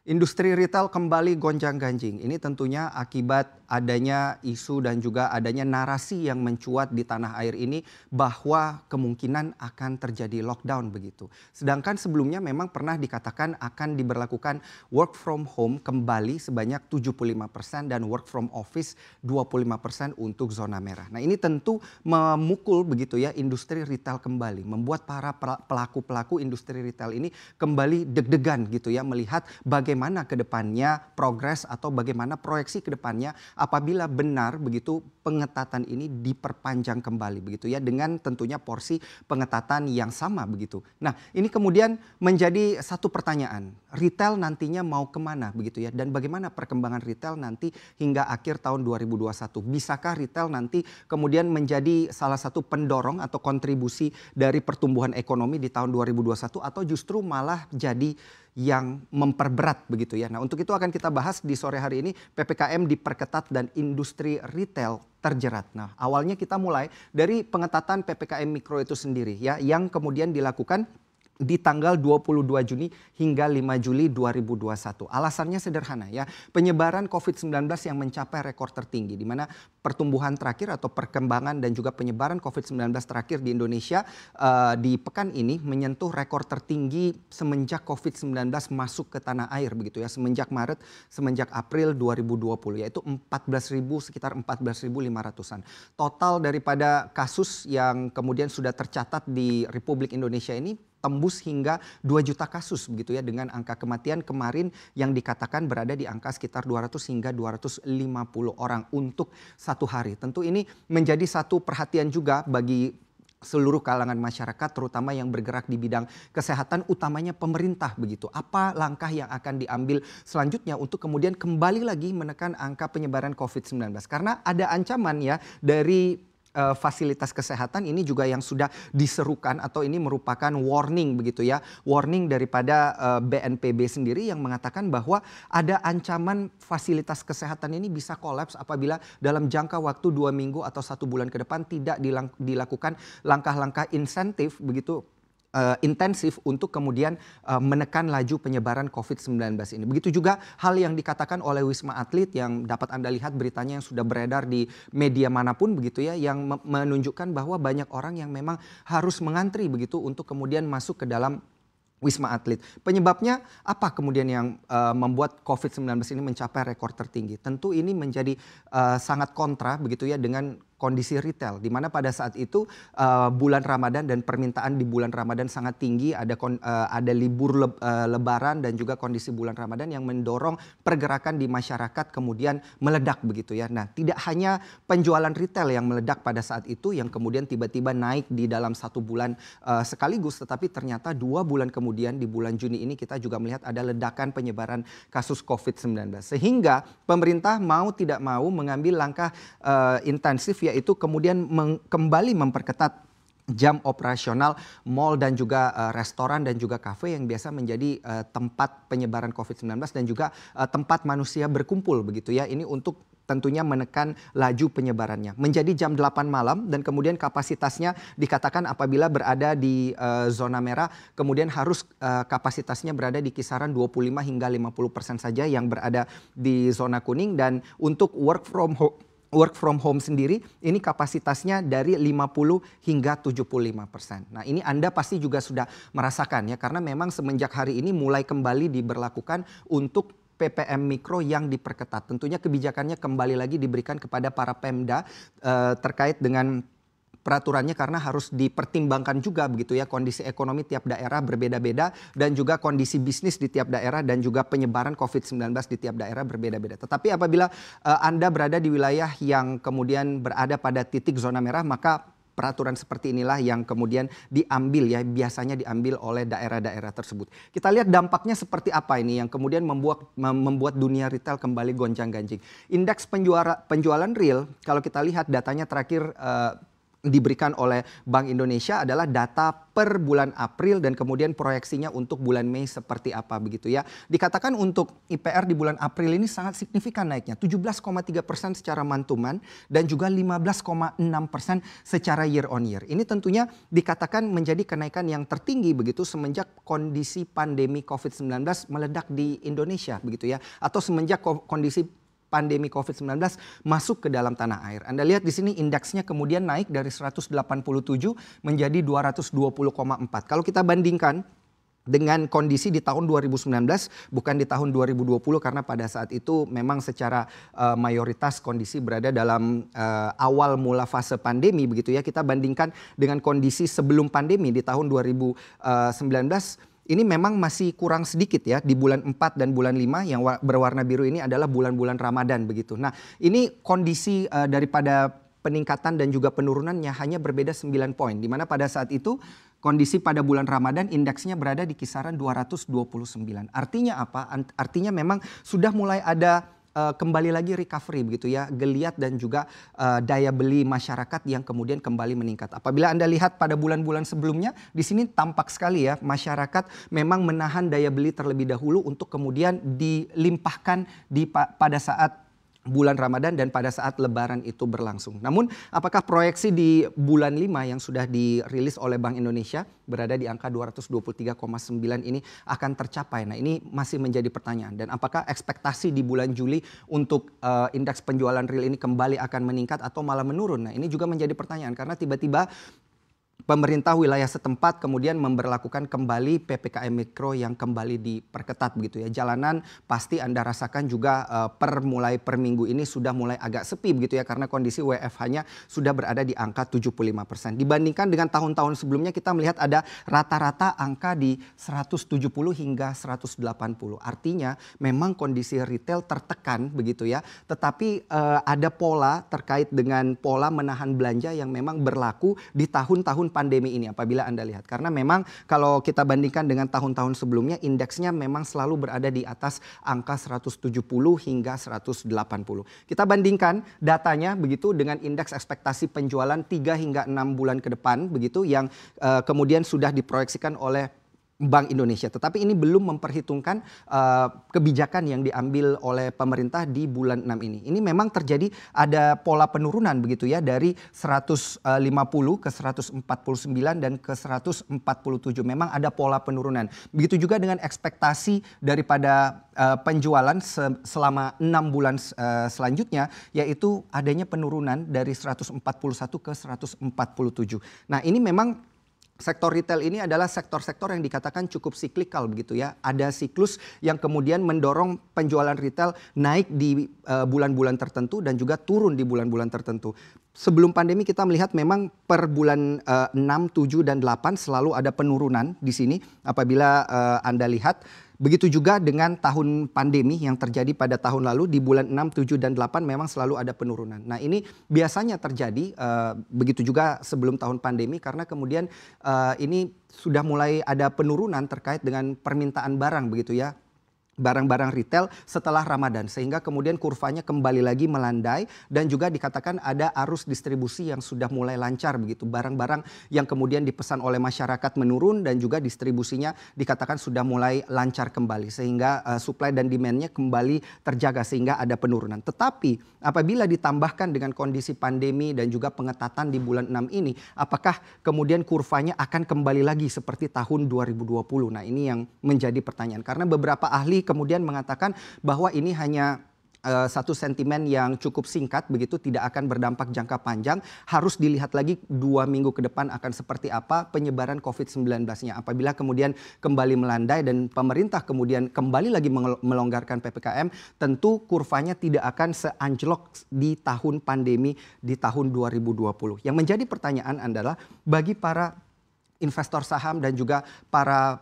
Industri retail kembali gonjang-ganjing. Ini tentunya akibat adanya isu dan juga adanya narasi yang mencuat di tanah air ini bahwa kemungkinan akan terjadi lockdown begitu. Sedangkan sebelumnya memang pernah dikatakan akan diberlakukan work from home kembali sebanyak 75% dan work from office 25% untuk zona merah. Nah, ini tentu memukul begitu ya industri retail kembali, membuat para pelaku-pelaku industri retail ini kembali deg-degan gitu ya melihat bagaimana ke depannya progres atau bagaimana proyeksi ke depannya apabila benar begitu pengetatan ini diperpanjang kembali begitu ya dengan tentunya porsi pengetatan yang sama begitu. Nah, ini kemudian menjadi satu pertanyaan, retail nantinya mau kemana begitu ya dan bagaimana perkembangan retail nanti hingga akhir tahun 2021. Bisakah retail nanti kemudian menjadi salah satu pendorong atau kontribusi dari pertumbuhan ekonomi di tahun 2021 atau justru malah jadi yang memperberat begitu ya. Nah, untuk itu akan kita bahas di sore hari ini PPKM diperketat dan industri retail terjerat. Nah, awalnya kita mulai dari pengetatan PPKM Mikro itu sendiri ya yang kemudian dilakukan di tanggal 22 Juni hingga 5 Juli 2021. Alasannya sederhana ya, penyebaran COVID-19 yang mencapai rekor tertinggi di mana pertumbuhan terakhir atau perkembangan dan juga penyebaran COVID-19 terakhir di Indonesia di pekan ini menyentuh rekor tertinggi semenjak COVID-19 masuk ke tanah air begitu ya, semenjak April 2020 yaitu sekitar 14.500-an. Total daripada kasus yang kemudian sudah tercatat di Republik Indonesia ini tembus hingga 2 juta kasus begitu ya dengan angka kematian kemarin yang dikatakan berada di angka sekitar 200 hingga 250 orang untuk satu hari. Tentu ini menjadi satu perhatian juga bagi seluruh kalangan masyarakat terutama yang bergerak di bidang kesehatan utamanya pemerintah begitu. Apa langkah yang akan diambil selanjutnya untuk kemudian kembali lagi menekan angka penyebaran COVID-19 karena ada ancaman ya dari fasilitas kesehatan ini juga yang sudah diserukan atau ini merupakan warning begitu ya. Warning daripada BNPB sendiri yang mengatakan bahwa ada ancaman fasilitas kesehatan ini bisa kolaps apabila dalam jangka waktu 2 minggu atau 1 bulan ke depan tidak dilakukan langkah-langkah insentif begitu intensif untuk kemudian menekan laju penyebaran COVID-19 ini. Begitu juga hal yang dikatakan oleh Wisma Atlet yang dapat Anda lihat beritanya yang sudah beredar di media manapun begitu ya yang menunjukkan bahwa banyak orang yang memang harus mengantri begitu untuk kemudian masuk ke dalam Wisma Atlet. Penyebabnya apa kemudian yang membuat COVID-19 ini mencapai rekor tertinggi? Tentu ini menjadi sangat kontra begitu ya dengan kondisi retail di mana pada saat itu bulan Ramadan dan permintaan di bulan Ramadan sangat tinggi, ada libur lebaran dan juga kondisi bulan Ramadan yang mendorong pergerakan di masyarakat kemudian meledak begitu ya. Nah, tidak hanya penjualan retail yang meledak pada saat itu yang kemudian tiba-tiba naik di dalam 1 bulan sekaligus, tetapi ternyata 2 bulan kemudian di bulan Juni ini kita juga melihat ada ledakan penyebaran kasus COVID-19 sehingga pemerintah mau tidak mau mengambil langkah intensif yaitu kemudian kembali memperketat jam operasional mal dan juga restoran dan juga kafe yang biasa menjadi tempat penyebaran COVID-19 dan juga tempat manusia berkumpul begitu ya. Ini untuk tentunya menekan laju penyebarannya. Menjadi jam 8 malam dan kemudian kapasitasnya dikatakan apabila berada di zona merah kemudian harus kapasitasnya berada di kisaran 25 hingga 50% saja yang berada di zona kuning dan untuk work from home sendiri ini kapasitasnya dari 50 hingga 75%. Nah, ini Anda pasti juga sudah merasakan ya karena memang semenjak hari ini mulai kembali diberlakukan untuk PPM Mikro yang diperketat. Tentunya kebijakannya kembali lagi diberikan kepada para Pemda terkait dengan peraturannya karena harus dipertimbangkan juga begitu ya kondisi ekonomi tiap daerah berbeda-beda dan juga kondisi bisnis di tiap daerah dan juga penyebaran COVID-19 di tiap daerah berbeda-beda. Tetapi apabila Anda berada di wilayah yang kemudian berada pada titik zona merah maka peraturan seperti inilah yang kemudian diambil ya, biasanya diambil oleh daerah-daerah tersebut. Kita lihat dampaknya seperti apa ini yang kemudian membuat dunia retail kembali gonjang-ganjing. Indeks penjualan real kalau kita lihat datanya terakhir diberikan oleh Bank Indonesia adalah data per bulan April dan kemudian proyeksinya untuk bulan Mei seperti apa begitu ya. Dikatakan untuk IPR di bulan April ini sangat signifikan naiknya, 17,3% secara month-to-month dan juga 15,6% secara year on year. Ini tentunya dikatakan menjadi kenaikan yang tertinggi begitu semenjak kondisi pandemi COVID-19 meledak di Indonesia begitu ya, atau semenjak kondisi pandemi COVID-19 masuk ke dalam tanah air. Anda lihat di sini indeksnya kemudian naik dari 187 menjadi 220,4. Kalau kita bandingkan dengan kondisi di tahun 2019 bukan di tahun 2020 karena pada saat itu memang secara mayoritas kondisi berada dalam awal mula fase pandemi begitu ya. Kita bandingkan dengan kondisi sebelum pandemi di tahun 2019. Ini memang masih kurang sedikit ya di bulan 4 dan bulan 5 yang berwarna biru ini adalah bulan-bulan Ramadan begitu. Nah ini kondisi daripada peningkatan dan juga penurunannya hanya berbeda 9 poin. Di mana pada saat itu kondisi pada bulan Ramadan indeksnya berada di kisaran 229. Artinya apa? Artinya memang sudah mulai ada kembali lagi recovery begitu ya, geliat dan juga daya beli masyarakat yang kemudian kembali meningkat. Apabila Anda lihat pada bulan-bulan sebelumnya, di sini tampak sekali ya masyarakat memang menahan daya beli terlebih dahulu untuk kemudian dilimpahkan pada saat bulan Ramadan dan pada saat Lebaran itu berlangsung. Namun apakah proyeksi di bulan 5 yang sudah dirilis oleh Bank Indonesia berada di angka 223,9 ini akan tercapai? Nah ini masih menjadi pertanyaan. Dan apakah ekspektasi di bulan Juli untuk indeks penjualan real ini kembali akan meningkat atau malah menurun? Nah ini juga menjadi pertanyaan karena tiba-tiba pemerintah wilayah setempat kemudian memberlakukan kembali PPKM Mikro yang kembali diperketat begitu ya. Jalanan pasti Anda rasakan juga mulai per minggu ini sudah mulai agak sepi begitu ya karena kondisi WFH-nya sudah berada di angka 75%. Dibandingkan dengan tahun-tahun sebelumnya kita melihat ada rata-rata angka di 170 hingga 180. Artinya memang kondisi retail tertekan begitu ya. Tetapi ada pola terkait dengan pola menahan belanja yang memang berlaku di tahun-tahun pandemi ini apabila Anda lihat. Karena memang kalau kita bandingkan dengan tahun-tahun sebelumnya indeksnya memang selalu berada di atas angka 170 hingga 180. Kita bandingkan datanya begitu dengan indeks ekspektasi penjualan 3 hingga 6 bulan ke depan begitu yang kemudian sudah diproyeksikan oleh Bank Indonesia. Tetapi ini belum memperhitungkan kebijakan yang diambil oleh pemerintah di bulan 6 ini. Ini memang terjadi ada pola penurunan begitu ya dari 150 ke 149 dan ke 147. Memang ada pola penurunan. Begitu juga dengan ekspektasi daripada penjualan selama 6 bulan selanjutnya yaitu adanya penurunan dari 141 ke 147. Nah, ini memang sektor retail ini adalah sektor-sektor yang dikatakan cukup siklikal begitu ya. Ada siklus yang kemudian mendorong penjualan retail naik di bulan-bulan tertentu dan juga turun di bulan-bulan tertentu. Sebelum pandemi kita melihat memang per bulan 6, 7, dan 8 selalu ada penurunan di sini apabila Anda lihat. Begitu juga dengan tahun pandemi yang terjadi pada tahun lalu di bulan 6, 7, dan 8 memang selalu ada penurunan. Nah ini biasanya terjadi begitu juga sebelum tahun pandemi karena kemudian ini sudah mulai ada penurunan terkait dengan permintaan barang begitu ya. Barang-barang retail setelah Ramadan sehingga kemudian kurvanya kembali lagi melandai dan juga dikatakan ada arus distribusi yang sudah mulai lancar begitu. Barang-barang yang kemudian dipesan oleh masyarakat menurun dan juga distribusinya dikatakan sudah mulai lancar kembali sehingga supply dan demand-nya kembali terjaga sehingga ada penurunan. Tetapi apabila ditambahkan dengan kondisi pandemi dan juga pengetatan di bulan 6 ini, apakah kemudian kurvanya akan kembali lagi seperti tahun 2020? Nah, ini yang menjadi pertanyaan karena beberapa ahli kemudian mengatakan bahwa ini hanya satu sentimen yang cukup singkat begitu tidak akan berdampak jangka panjang. Harus dilihat lagi 2 minggu ke depan akan seperti apa penyebaran COVID-19-nya. Apabila kemudian kembali melandai dan pemerintah kemudian kembali lagi melonggarkan PPKM, tentu kurvanya tidak akan seanjlok di tahun pandemi di tahun 2020. Yang menjadi pertanyaan adalah bagi para investor saham dan juga para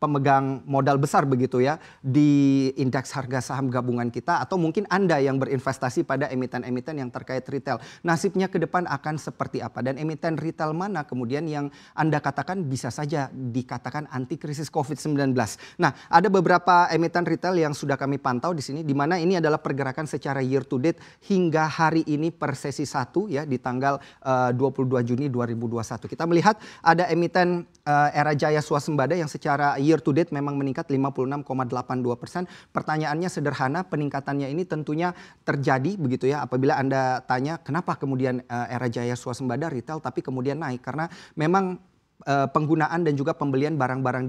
pemegang modal besar begitu ya di indeks harga saham gabungan kita, atau mungkin Anda yang berinvestasi pada emiten-emiten yang terkait retail. Nasibnya ke depan akan seperti apa, dan emiten retail mana kemudian yang Anda katakan bisa saja dikatakan anti krisis COVID-19. Nah, ada beberapa emiten retail yang sudah kami pantau di sini, di mana ini adalah pergerakan secara year to date hingga hari ini per sesi 1 ya di tanggal 22 Juni 2021. Kita melihat ada emiten Era Jaya Swasembada yang secara year to date memang meningkat 56,82%. Pertanyaannya sederhana, peningkatannya ini tentunya terjadi begitu ya apabila Anda tanya kenapa kemudian Era Jaya Swasembada retail tapi kemudian naik, karena memang penggunaan dan juga pembelian barang-barang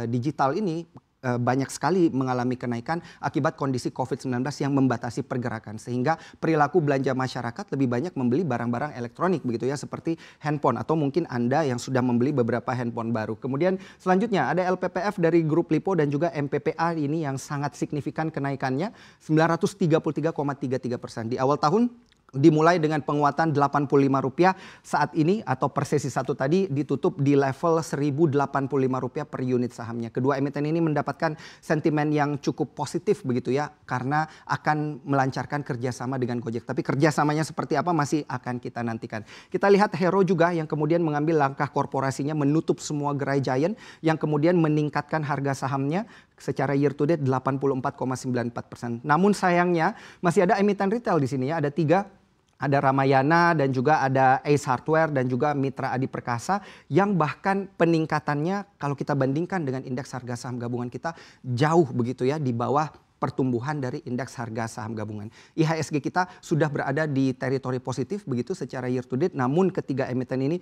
digital ini banyak sekali mengalami kenaikan akibat kondisi COVID-19 yang membatasi pergerakan, sehingga perilaku belanja masyarakat lebih banyak membeli barang-barang elektronik begitu ya, seperti handphone, atau mungkin Anda yang sudah membeli beberapa handphone baru. Kemudian selanjutnya ada LPPF dari Grup Lipo dan juga MPPA ini yang sangat signifikan kenaikannya 933,33%. Di awal tahun dimulai dengan penguatan Rp85 saat ini, atau per sesi 1 tadi ditutup di level Rp1.085 per unit sahamnya. Kedua emiten ini mendapatkan sentimen yang cukup positif begitu ya, karena akan melancarkan kerjasama dengan Gojek. Tapi kerjasamanya seperti apa masih akan kita nantikan. Kita lihat Hero juga yang kemudian mengambil langkah korporasinya menutup semua gerai giant yang kemudian meningkatkan harga sahamnya secara year to date 84,94%. Namun sayangnya masih ada emiten retail di sini ya, ada 3. Ada Ramayana dan juga ada Ace Hardware dan juga Mitra Adi Perkasa yang bahkan peningkatannya kalau kita bandingkan dengan indeks harga saham gabungan kita jauh begitu ya di bawah pertumbuhan dari indeks harga saham gabungan. IHSG kita sudah berada di teritori positif begitu secara year to date, namun ketiga emiten ini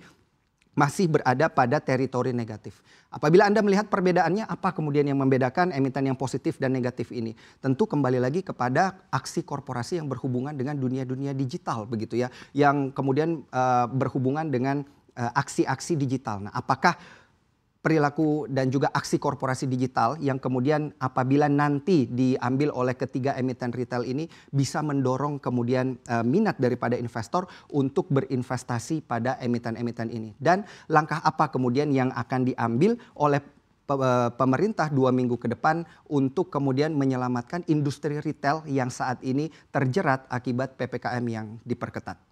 masih berada pada teritori negatif. Apabila Anda melihat perbedaannya, apa kemudian yang membedakan emiten yang positif dan negatif ini? Tentu kembali lagi kepada aksi korporasi yang berhubungan dengan dunia-dunia digital begitu ya, yang kemudian berhubungan dengan aksi-aksi digital. Nah, apakah perilaku dan juga aksi korporasi digital yang kemudian apabila nanti diambil oleh ketiga emiten retail ini bisa mendorong kemudian minat daripada investor untuk berinvestasi pada emiten-emiten ini, dan langkah apa kemudian yang akan diambil oleh pemerintah 2 minggu ke depan untuk kemudian menyelamatkan industri retail yang saat ini terjerat akibat PPKM yang diperketat.